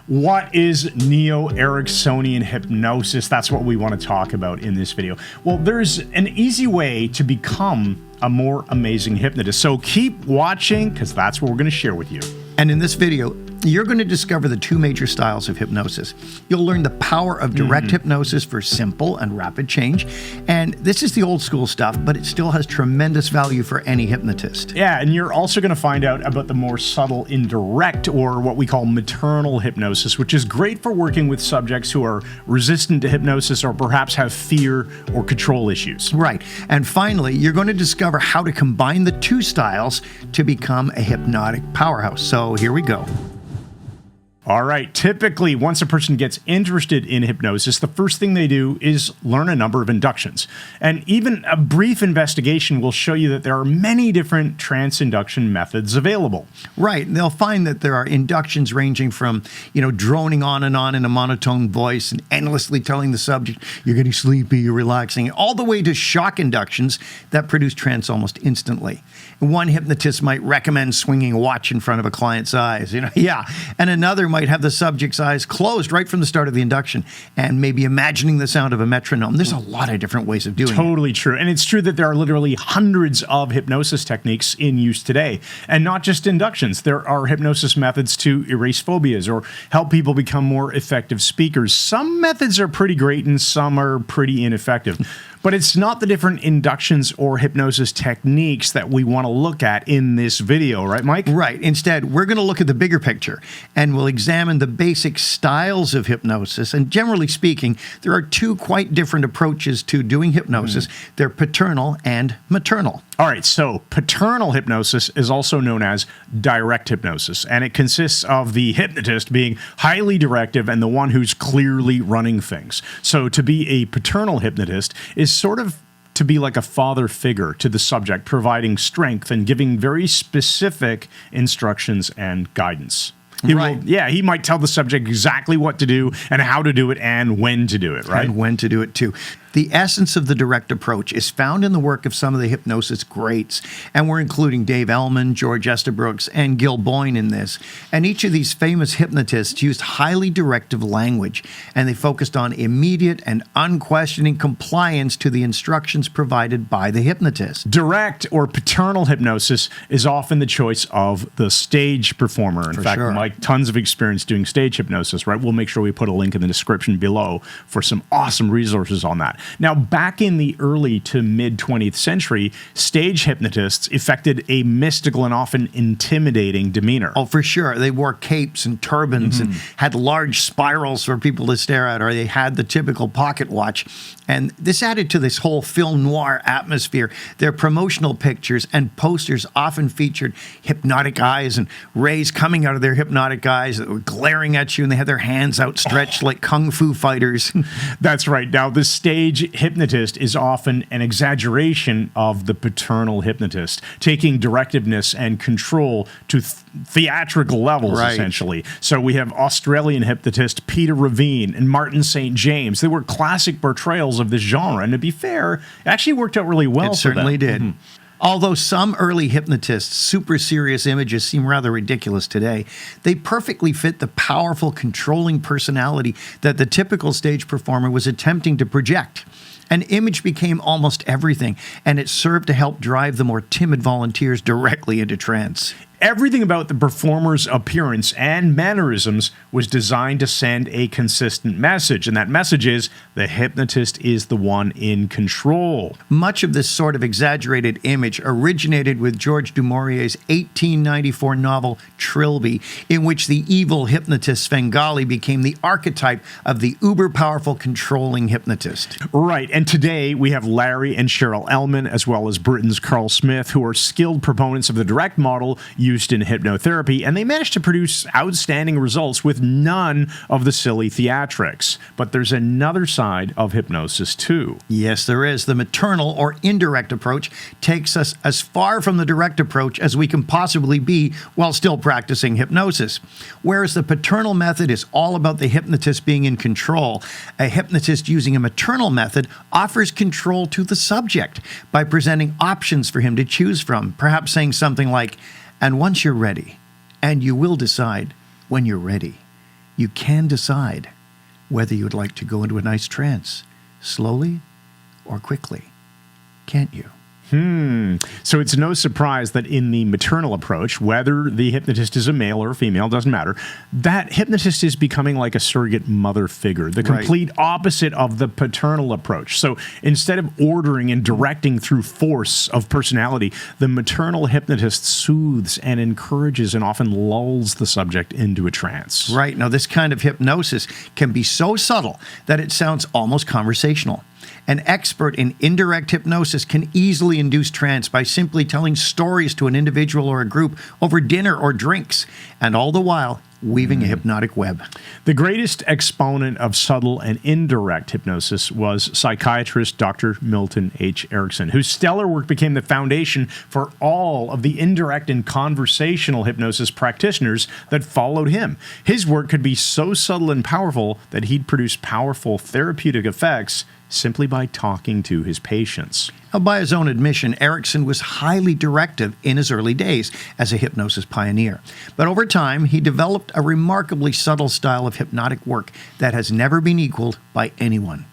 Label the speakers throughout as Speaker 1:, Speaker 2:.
Speaker 1: What is Neo-Ericksonian hypnosis? That's what we want to talk about in this video. Well, there's an easy way to become a more amazing hypnotist. So keep watching, because that's what we're going to share with you.
Speaker 2: And in this video, you're going to discover the two major styles of hypnosis. You'll learn the power of direct hypnosis for simple and rapid change. And this is the old school stuff, but it still has tremendous value for any hypnotist.
Speaker 1: Yeah, and you're also going to find out about the more subtle indirect, or what we call maternal hypnosis, which is great for working with subjects who are resistant to hypnosis or perhaps have fear or control issues.
Speaker 2: Right. And finally, you're going to discover how to combine the two styles to become a hypnotic powerhouse. So here we go.
Speaker 1: All right, typically, once a person gets interested in hypnosis, the first thing they do is learn a number of inductions. And even a brief investigation will show you that there are many different trance induction methods available.
Speaker 2: Right, and they'll find that there are inductions ranging from, droning on in a monotone voice and endlessly telling the subject, you're getting sleepy, you're relaxing, all the way to shock inductions that produce trance almost instantly. One hypnotist might recommend swinging a watch in front of a client's eyes, and another might have the subject's eyes closed right from the start of the induction and maybe imagining the sound of a metronome. There's a lot of different ways of doing it.
Speaker 1: Totally true. And it's true that there are literally hundreds of hypnosis techniques in use today. And not just inductions. There are hypnosis methods to erase phobias or help people become more effective speakers. Some methods are pretty great and some are pretty ineffective. But it's not the different inductions or hypnosis techniques that we want to look at in this video, right, Mike?
Speaker 2: Right. Instead, we're going to look at the bigger picture, and we'll examine the basic styles of hypnosis. And generally speaking, there are two quite different approaches to doing hypnosis. They're paternal and maternal.
Speaker 1: All right, so paternal hypnosis is also known as direct hypnosis, and it consists of the hypnotist being highly directive and the one who's clearly running things. So to be a paternal hypnotist is sort of to be like a father figure to the subject, providing strength and giving very specific instructions and guidance. He might tell the subject exactly what to do and how to do it and when to do it, right?
Speaker 2: And when to do it, too. The essence of the direct approach is found in the work of some of the hypnosis greats, and we're including Dave Ellman, George Estabrooks, and Gil Boyne in this. And each of these famous hypnotists used highly directive language, and they focused on immediate and unquestioning compliance to the instructions provided by the hypnotist.
Speaker 1: Direct or paternal hypnosis is often the choice of the stage performer. In fact, Mike, tons of experience doing stage hypnosis, right? We'll make sure we put a link in the description below for some awesome resources on that. Now, back in the early to mid 20th century, stage hypnotists affected a mystical and often intimidating demeanor.
Speaker 2: Oh, for sure. They wore capes and turbans and had large spirals for people to stare at, or they had the typical pocket watch. And this added to this whole film noir atmosphere. Their promotional pictures and posters often featured hypnotic eyes and rays coming out of their hypnotic eyes that were glaring at you, and they had their hands outstretched like kung fu fighters.
Speaker 1: That's right. Now, the stage hypnotist is often an exaggeration of the paternal hypnotist, taking directiveness and control to theatrical levels, essentially. So we have Australian hypnotist Peter Ravine and Martin St. James. They were classic portrayals of this genre, and to be fair, it actually worked out really well for them.
Speaker 2: It certainly did. Although some early hypnotists' super serious images seem rather ridiculous today, they perfectly fit the powerful, controlling personality that the typical stage performer was attempting to project. An image became almost everything, and it served to help drive the more timid volunteers directly into trance. Everything about the performer's appearance and mannerisms was designed to send a consistent message, and that message is the hypnotist is the one in control. Much of this sort of exaggerated image originated with George du Maurier's 1894 novel Trilby, in which the evil hypnotist Svengali became the archetype of the uber-powerful controlling hypnotist. Right, and today we have Larry and Cheryl Ellman, as well as Britain's Carl Smith, who are skilled proponents of the direct model used in hypnotherapy, and they managed to produce outstanding results with none of the silly theatrics. But there's another side of hypnosis too. Yes, there is. The maternal or indirect approach takes us as far from the direct approach as we can possibly be while still practicing hypnosis. Whereas the paternal method is all about the hypnotist being in control, a hypnotist using a maternal method offers control to the subject by presenting options for him to choose from, perhaps saying something like, "And once you're ready, and you will decide when you're ready, you can decide whether you would like to go into a nice trance, slowly or quickly, can't you?
Speaker 1: So it's no surprise that in the maternal approach, whether the hypnotist is a male or a female, doesn't matter, that hypnotist is becoming like a surrogate mother figure, the complete opposite of the paternal approach. So instead of ordering and directing through force of personality, the maternal hypnotist soothes and encourages and often lulls the subject into a trance.
Speaker 2: Right. Now, this kind of hypnosis can be so subtle that it sounds almost conversational. An expert in indirect hypnosis can easily induce trance by simply telling stories to an individual or a group over dinner or drinks, and all the while weaving a hypnotic web.
Speaker 1: The greatest exponent of subtle and indirect hypnosis was psychiatrist Dr. Milton H. Erickson, whose stellar work became the foundation for all of the indirect and conversational hypnosis practitioners that followed him. His work could be so subtle and powerful that he'd produce powerful therapeutic effects simply by talking to his patients.
Speaker 2: Now, by his own admission, Erickson was highly directive in his early days as a hypnosis pioneer. But over time, he developed a remarkably subtle style of hypnotic work that has never been equaled by anyone.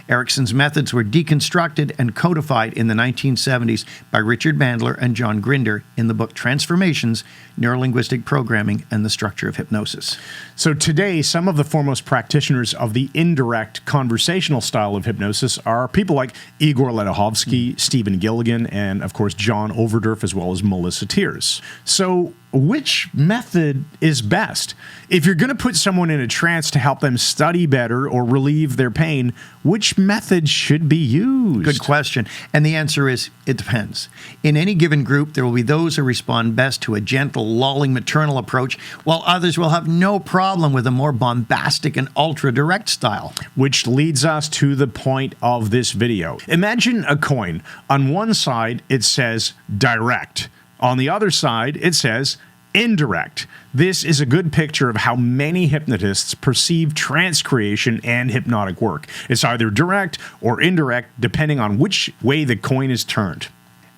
Speaker 2: Erickson's methods were deconstructed and codified in the 1970s by Richard Mandel and John Grinder in the book Transformations, Neurolinguistic Programming and the Structure of Hypnosis.
Speaker 1: So today, some of the foremost practitioners of the indirect conversational style of hypnosis are people like Igor Ledachovsky, Stephen Gilligan, and of course John Overdurf, as well as Melissa Tiers. So which method is best? If you're going to put someone in a trance to help them study better or relieve their pain, which method should be used?
Speaker 2: Good question. And the answer is, it depends. In any given group, there will be those who respond best to a gentle, lulling maternal approach, while others will have no problem with a more bombastic and ultra-direct style.
Speaker 1: Which leads us to the point of this video. Imagine a coin. On one side, it says direct. On the other side, it says indirect. This is a good picture of how many hypnotists perceive trance creation and hypnotic work. It's either direct or indirect, depending on which way the coin is turned.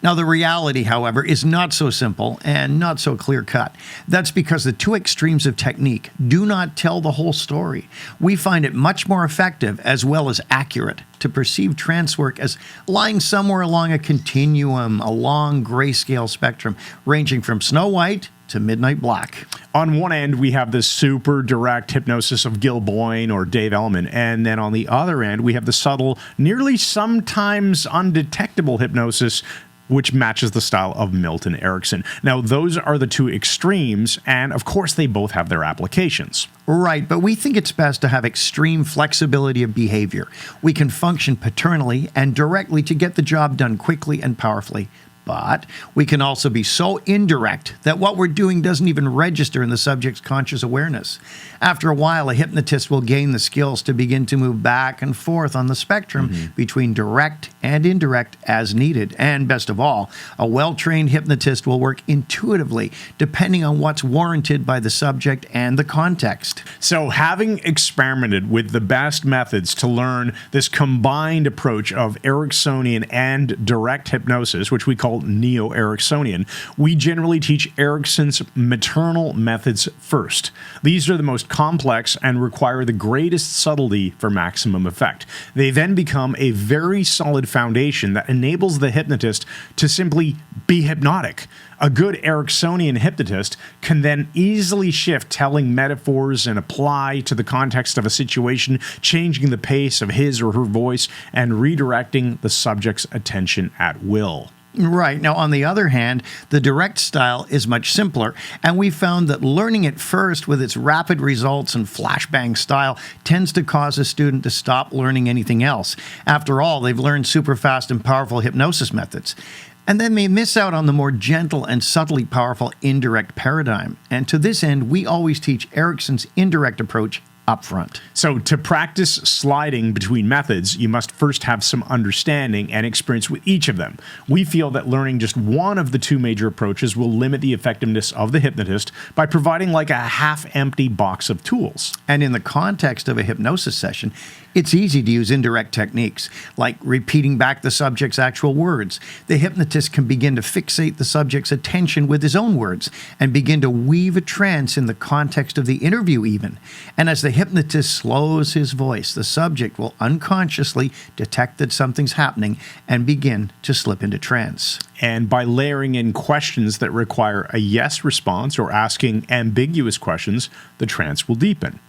Speaker 2: Now, the reality, however, is not so simple and not so clear-cut. That's because the two extremes of technique do not tell the whole story. We find it much more effective, as well as accurate, to perceive trance work as lying somewhere along a continuum, a long grayscale spectrum, ranging from Snow White to Midnight Black.
Speaker 1: On one end, we have the super direct hypnosis of Gil Boyne or Dave Ellman, and then on the other end, we have the subtle, nearly sometimes undetectable hypnosis which matches the style of Milton Erickson. Now, those are the two extremes, and of course, they both have their applications.
Speaker 2: Right, but we think it's best to have extreme flexibility of behavior. We can function paternally and directly to get the job done quickly and powerfully. But we can also be so indirect that what we're doing doesn't even register in the subject's conscious awareness. After a while, a hypnotist will gain the skills to begin to move back and forth on the spectrum between direct and indirect as needed. And best of all, a well-trained hypnotist will work intuitively, depending on what's warranted by the subject and the context.
Speaker 1: So having experimented with the best methods to learn this combined approach of Ericksonian and direct hypnosis, which we call Neo-Ericksonian, we generally teach Erickson's maternal methods first. These are the most complex and require the greatest subtlety for maximum effect. They then become a very solid foundation that enables the hypnotist to simply be hypnotic. A good Ericksonian hypnotist can then easily shift telling metaphors and apply to the context of a situation, changing the pace of his or her voice and redirecting the subject's attention at will.
Speaker 2: Right. Now, on the other hand, the direct style is much simpler, and we found that learning it first with its rapid results and flashbang style tends to cause a student to stop learning anything else. After all, they've learned super fast and powerful hypnosis methods. And then they miss out on the more gentle and subtly powerful indirect paradigm. And to this end, we always teach Erickson's indirect approach up front.
Speaker 1: So to practice sliding between methods, you must first have some understanding and experience with each of them. We feel that learning just one of the two major approaches will limit the effectiveness of the hypnotist by providing like a half-empty box of tools.
Speaker 2: And in the context of a hypnosis session, it's easy to use indirect techniques, like repeating back the subject's actual words. The hypnotist can begin to fixate the subject's attention with his own words and begin to weave a trance in the context of the interview even. And as the hypnotist slows his voice, the subject will unconsciously detect that something's happening and begin to slip into trance.
Speaker 1: And by layering in questions that require a yes response or asking ambiguous questions, the trance will deepen.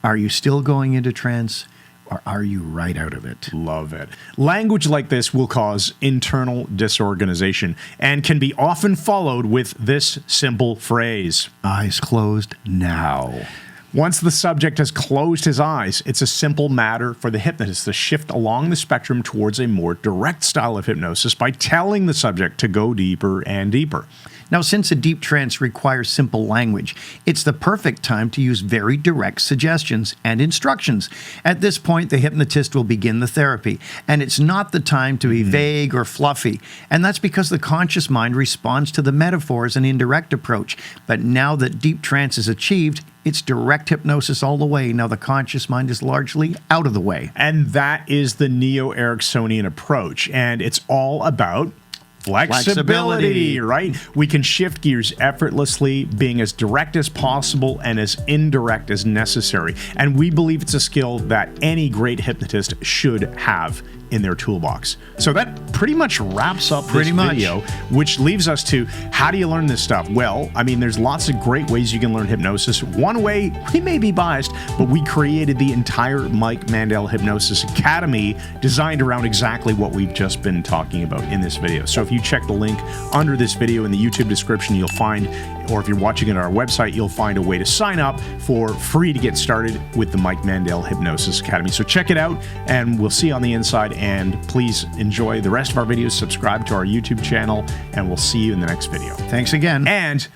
Speaker 2: Are you still going into trance? Or are you right out of it?
Speaker 1: Love it. Language like this will cause internal disorganization and can be often followed with this simple phrase.
Speaker 2: Eyes closed now.
Speaker 1: Once the subject has closed his eyes, it's a simple matter for the hypnotist to shift along the spectrum towards a more direct style of hypnosis by telling the subject to go deeper and deeper.
Speaker 2: Now, since a deep trance requires simple language, it's the perfect time to use very direct suggestions and instructions. At this point, the hypnotist will begin the therapy, and it's not the time to be vague or fluffy. And that's because the conscious mind responds to the metaphors and indirect approach. But now that deep trance is achieved, it's direct hypnosis all the way. Now the conscious mind is largely out of the way.
Speaker 1: And that is the Neo-Ericksonian approach, and it's all about flexibility, right? We can shift gears effortlessly, being as direct as possible and as indirect as necessary. And we believe it's a skill that any great hypnotist should have in their toolbox. So that pretty much wraps up this video, which leaves us to how do you learn this stuff? Well, I mean, there's lots of great ways you can learn hypnosis. One way, we may be biased, but we created the entire Mike Mandel Hypnosis Academy designed around exactly what we've just been talking about in this video. So if you check the link under this video in the YouTube description, you'll find, or if you're watching it on our website, you'll find a way to sign up for free to get started with the Mike Mandel Hypnosis Academy. So check it out, and we'll see you on the inside. And please enjoy the rest of our videos, subscribe to our YouTube channel, and we'll see you in the next video.
Speaker 2: Thanks again.
Speaker 1: And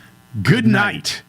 Speaker 1: good night.